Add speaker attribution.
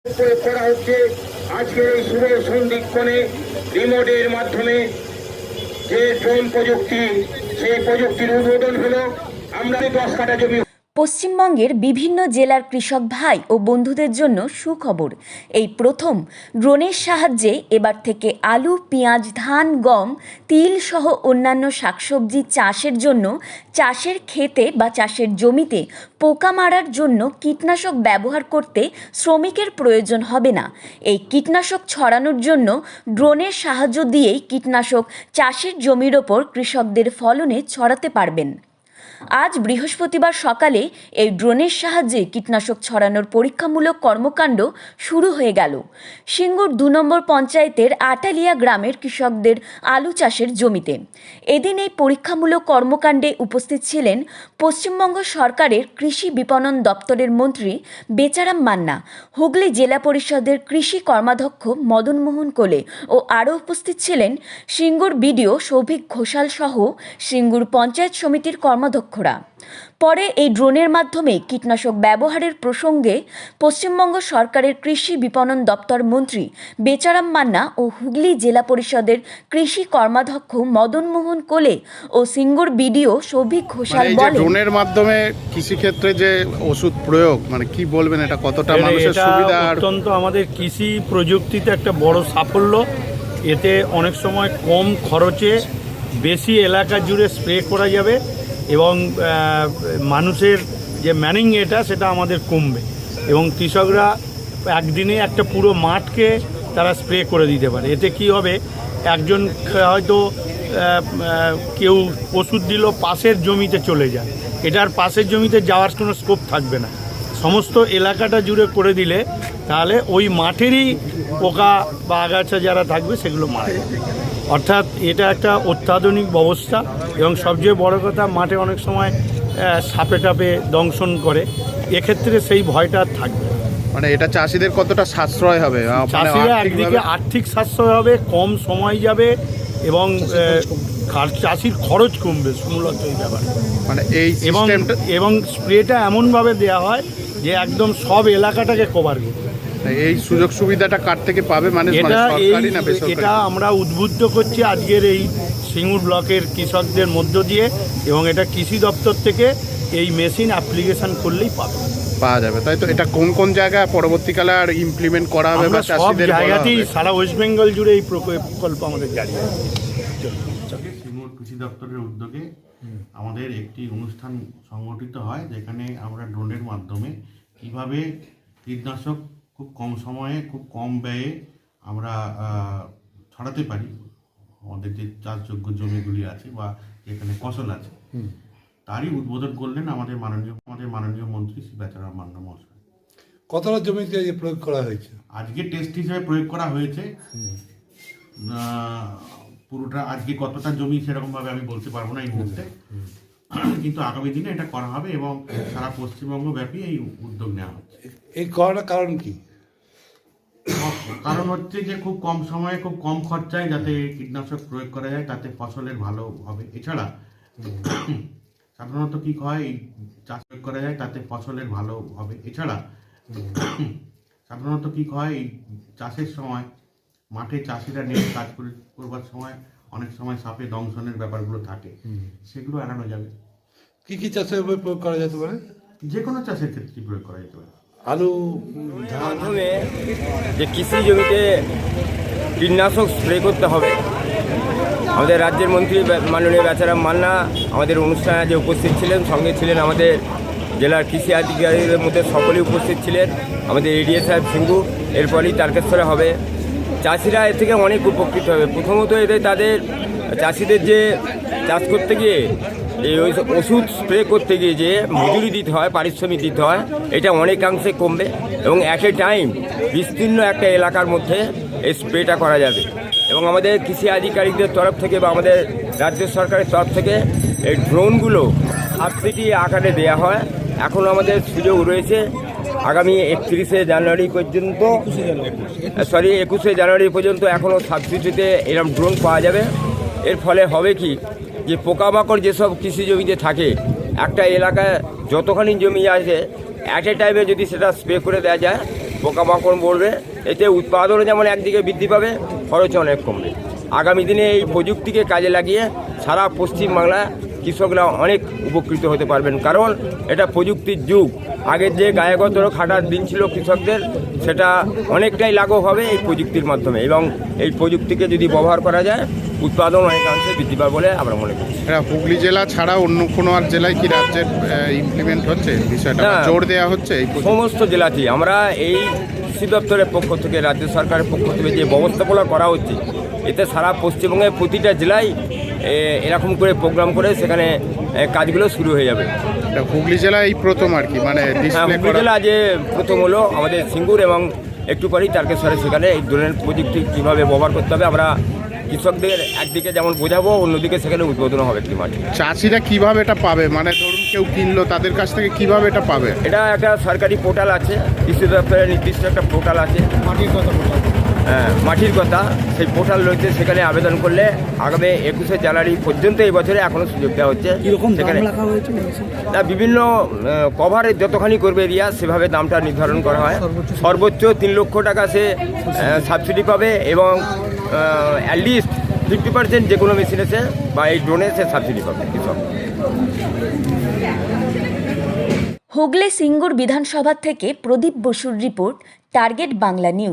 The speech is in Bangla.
Speaker 1: প্রয়োগ করা হচ্ছে। আজকের এই শুভ সন্ধিক্ষণে রিমোটের মাধ্যমে যে ড্রোন প্রযুক্তি, সেই প্রযুক্তির উদ্বোধন হলো। আমরা 10 কাঠা জমি।
Speaker 2: পশ্চিমবঙ্গের বিভিন্ন জেলার কৃষক ভাই ও বন্ধুদের জন্য সুখবর। এই প্রথম ড্রোনের সাহায্যে এবার থেকে আলু, পেঁয়াজ, ধান, গম, তিল সহ অন্যান্য শাকসবজি চাষের জন্য চাষের ক্ষেতে বা চাষের জমিতে পোকা মারার জন্য কীটনাশক ব্যবহার করতে শ্রমিকের প্রয়োজন হবে না। এই কীটনাশক ছড়ানোর জন্য ড্রোনের সাহায্য দিয়েই কীটনাশক চাষের জমির ওপর কৃষকদের ফলনে ছড়াতে পারবেন। আজ বৃহস্পতিবার সকালে এই ড্রোনের সাহায্যে কীটনাশক ছড়ানোর পরীক্ষামূলক কর্মকাণ্ড শুরু হয়ে গেল সিঙ্গুর 2 নম্বর পঞ্চায়েতের আটালিয়া গ্রামের কৃষকদের আলু চাষের জমিতে। এদিন এই পরীক্ষামূলক কর্মকাণ্ডে উপস্থিত ছিলেন পশ্চিমবঙ্গ সরকারের কৃষি বিপণন দপ্তরের মন্ত্রী বেচারাম মান্না, হুগলি জেলা পরিষদের কৃষি কর্মাধ্যক্ষ মদন মোহন কোলে ও আরও উপস্থিত ছিলেন সিঙ্গুর বিডিও সৌভিক ঘোষাল সহ সিঙ্গুর পঞ্চায়েত সমিতির কর্মাধ্যক্ষরা। পরে এই ড্রোনের মাধ্যমে কীটনাশক ব্যবহারের প্রসঙ্গে পশ্চিমবঙ্গ সরকারের কৃষি বিপণন দপ্তর মন্ত্রী বেচারাম মান্না ও হুগলি জেলা পরিষদের কৃষি কর্মাধ্যক্ষ মদন মোহন কোলে ও সিঙ্গুর বিডিও সৌভিক ঘোষাল বলেন,
Speaker 3: ড্রোনের মাধ্যমে কৃষি ক্ষেত্রে যে ওষুধ প্রয়োগ, মানে কি বলবেন, এটা কতটা মানুষের সুবিধা?
Speaker 4: অত্যন্ত আমাদের কৃষি প্রযুক্তিতে একটা বড় সাফল্য। এতে অনেক সময় কম খরচে বেশি এলাকা জুড়ে স্প্রে করা যাবে এবং মানুষের যে ম্যানিং সেটা আমাদের কমবে এবং কৃষকরা একদিনে একটা পুরো মাঠকে তারা স্প্রে করে দিতে পারে। এতে কি হবে, একজন হয়তো কেউ ওষুধ দিল, পাশের জমিতে চলে যায়, এটার পাশের জমিতে যাওয়ার কোনো স্কোপ থাকবে না। সমস্ত এলাকাটা জুড়ে করে দিলে তাহলে ওই মাঠেরই পোকা বা আগাছা যারা থাকবে সেগুলো মারা যাবে। অর্থাৎ এটা একটা অত্যাধুনিক ব্যবস্থা এবং সবচেয়ে বড় কথা, মাঠে অনেক সময় সাপে টাপে দংশন করে, এক্ষেত্রে সেই ভয়টা থাকবে।
Speaker 3: মানে এটা চাষিদের কতটা সাশ্রয় হবে?
Speaker 4: চাষিরা একদিকে আর্থিক সাশ্রয় হবে, কম সময় যাবে এবং চাষির খরচ কমবে মূলত এই ব্যাপারে।
Speaker 3: মানে এই
Speaker 4: এবং স্প্রেটা এমনভাবে দেওয়া হয় যে একদম সব এলাকাটাকে কভার করবে।
Speaker 3: এই সুযোগ সুবিধাটা কার থেকে পাবে? মানে
Speaker 4: এটা আমরা উদ্বুদ্ধ করছি আজকের এই সিঙ্গুর ব্লকের কৃষকদের মধ্য দিয়ে, এবং এটা কৃষি দপ্তর থেকে এই মেশিন অ্যাপ্লিকেশন করলেই
Speaker 3: পাওয়া যাবে। তাই তো, এটা কোন কোন জায়গায় পরবর্তীকালে আর ইমপ্লিমেন্ট করা হবে?
Speaker 4: সব জায়গাতেই সারা ওয়েস্ট বেঙ্গল জুড়ে এই প্রকল্প আমাদের জারি হবে।
Speaker 5: সিঙ্গুর কৃষি দপ্তরের উদ্যোগে আমাদের একটি অনুষ্ঠান সংগঠিত হয়, যেখানে আমরা ড্রোনের মাধ্যমে কিভাবে কীটনাশক খুব কম সময়ে খুব কম ব্যয়ে আমরা ছড়াতে পারি আমাদের যে চাষযোগ্য জমিগুলি আছে বা যেখানে ফসল আছে, তারই উদ্বোধন করলেন আমাদের মাননীয় মন্ত্রী শ্রী বেচারাম মান্না মহাশয়।
Speaker 6: কতটা জমিতে প্রয়োগ করা হয়েছে?
Speaker 5: আজকে টেস্ট হিসেবে প্রয়োগ করা হয়েছে। পুরোটা আজকে কতটা জমি সেরকমভাবে আমি বলতে পারবো না এই মুহূর্তে, কিন্তু আগামী দিনে এটা করা হবে এবং সারা পশ্চিমবঙ্গ ব্যাপী এই উদ্যোগ নেওয়া হচ্ছে।
Speaker 6: এই করার কারণ কি?
Speaker 5: কারণ হচ্ছে যে খুব কম সময়ে খুব কম খরচায় যাতে কীটনাশক প্রয়োগ করা যায়, তাতে ফসলের ভালো হবে। এছাড়া সাধারণত কি হয়, এই চাষ প্রয়োগ করা যায় তাতে ফসলের ভালো হবে। এছাড়া সাধারণত কি হয়, এই চাষের সময় মাঠে চাষিরা নেমে কাজ করবার সময় অনেক সময় সাপে দংশনের ব্যাপারগুলো থাকে, সেগুলো এড়ানো যাবে।
Speaker 6: কি কি চাষের উপর প্রয়োগ করা যেতে পারে?
Speaker 5: যে কোনো চাষের ক্ষেত্রে প্রয়োগ করা যেতে পারে।
Speaker 6: আলু
Speaker 7: মাধ্যমে যে কৃষি জমিতে কীটনাশক স্প্রে করতে হবে, আমাদের রাজ্যের মন্ত্রী মাননীয় বেচারাম মান্না আমাদের অনুষ্ঠানে যে উপস্থিত ছিলেন, সঙ্গে ছিলেন আমাদের জেলার কৃষি আধিকারিকদের মধ্যে সকলেই উপস্থিত ছিলেন, আমাদের এডিএ সাহেব সিঙ্গু, এরপরই তারকেশ্বরে হবে। চাষিরা এর থেকে অনেক উপকৃত হবে। প্রথমত এতে তাদের চাষিদের যে চাষ করতে গিয়ে এই ওষুধ স্প্রে করতে গিয়ে যে মজুরি দিতে হয়, পারিশ্রমিক দিতে হয়, এটা অনেকাংশে কমবে এবং অ্যাট এ টাইম বিস্তীর্ণ একটা এলাকার মধ্যে এই স্প্রেটা করা যাবে। এবং আমাদের কৃষি আধিকারিকদের তরফ থেকে বা আমাদের রাজ্য সরকারের তরফ থেকে এই ড্রোনগুলো সাবসিডি আকারে দেওয়া হয়। এখনও আমাদের সুযোগ রয়েছে আগামী 21শে জানুয়ারি পর্যন্ত, 21শে জানুয়ারি পর্যন্ত এখনও সাবসিডিতে এরকম ড্রোন পাওয়া যাবে। এর ফলে হবে কি, যে পোকামাকড় যেসব কৃষি জমিতে থাকে, একটা এলাকায় যতখানি জমি আছে অ্যাট এ টাইমে যদি সেটা স্প্রে করে দেওয়া যায় পোকামাকড় মরবে, এতে উৎপাদনও যেমন একদিকে বৃদ্ধি পাবে, খরচও অনেক কমবে। আগামী দিনে এই প্রযুক্তিকে কাজে লাগিয়ে সারা পশ্চিমবাংলা কৃষকরা অনেক উপকৃত হতে পারবেন, কারণ এটা প্রযুক্তির যুগ। আগের যে গায়েগতর খাটার দিন ছিল কৃষকদের, সেটা অনেকটাই লাঘব হবে এই প্রযুক্তির মাধ্যমে, এবং এই প্রযুক্তিকে যদি ব্যবহার করা যায় উৎপাদন অনেকাংশে বৃদ্ধি পাবে বলে আমরা মনে করি।
Speaker 3: এটা হুগলি জেলা ছাড়া অন্য কোনো আর জেলায় কি রাজ্যের ইমপ্লিমেন্ট হচ্ছে বিষয়টা,
Speaker 7: না।
Speaker 3: জোর দেওয়া হচ্ছে এই প্রযুক্তি?
Speaker 7: সমস্ত জেলাতেই আমরা এই কৃষি দপ্তরের পক্ষ থেকে, রাজ্য সরকারের পক্ষ থেকে যে ব্যবস্থাপনা করা হচ্ছে, এতে সারা পশ্চিমবঙ্গের প্রতিটা জেলায় এরকম করে প্রোগ্রাম করে সেখানে কাজগুলো শুরু হয়ে যাবে।
Speaker 3: এটা হুগলি জেলা এই প্রথম আর কি, মানে
Speaker 7: হ্যাঁ,
Speaker 3: ডিসপ্লে
Speaker 7: হুগলি
Speaker 3: করা।
Speaker 7: জেলা যে প্রথম হলো আমাদের সিঙ্গুর এবং একটু পরেই তারকেশ্বরে, সেখানে এই ধরনের প্রযুক্তি কীভাবে ব্যবহার করতে হবে আমরা কৃষকদের একদিকে যেমন বোঝাবো, অন্যদিকে সেখানে উদ্বোধন হবে একটি মাঠে।
Speaker 3: চাষিরা কিভাবে এটা পাবে, মানে ধরুন কেউ কিনলো, তাদের কাছ থেকে কিভাবে এটা পাবে?
Speaker 7: এটা একটা সরকারি পোর্টাল আছে, কৃষি দপ্তরের নির্দিষ্ট একটা পোর্টাল আছে, হ্যাঁ মাটির কথা, সেই পোর্টাল রয়েছে। সেখানে আবেদন করলে আগামী 21শে জানুয়ারি পর্যন্ত এই বছরে এখনও সুযোগ দেওয়া হচ্ছে। সেখানে না, বিভিন্ন কভারের যতখানি করবে এরিয়া সেভাবে দামটা নির্ধারণ করা হয়। সর্বোচ্চ 3 লক্ষ টাকা সে সাবসিডি পাবে, এবং অ্যাটলিস্ট 50% যে কোনো মেশিনে সে বা এই ড্রোনে সে সাবসিডি পাবে কৃষক।
Speaker 2: হুগলি সিঙ্গুর বিধানসভা থেকে প্রদীপ বসুর রিপোর্ট, টার্গেট বাংলা নিউজ।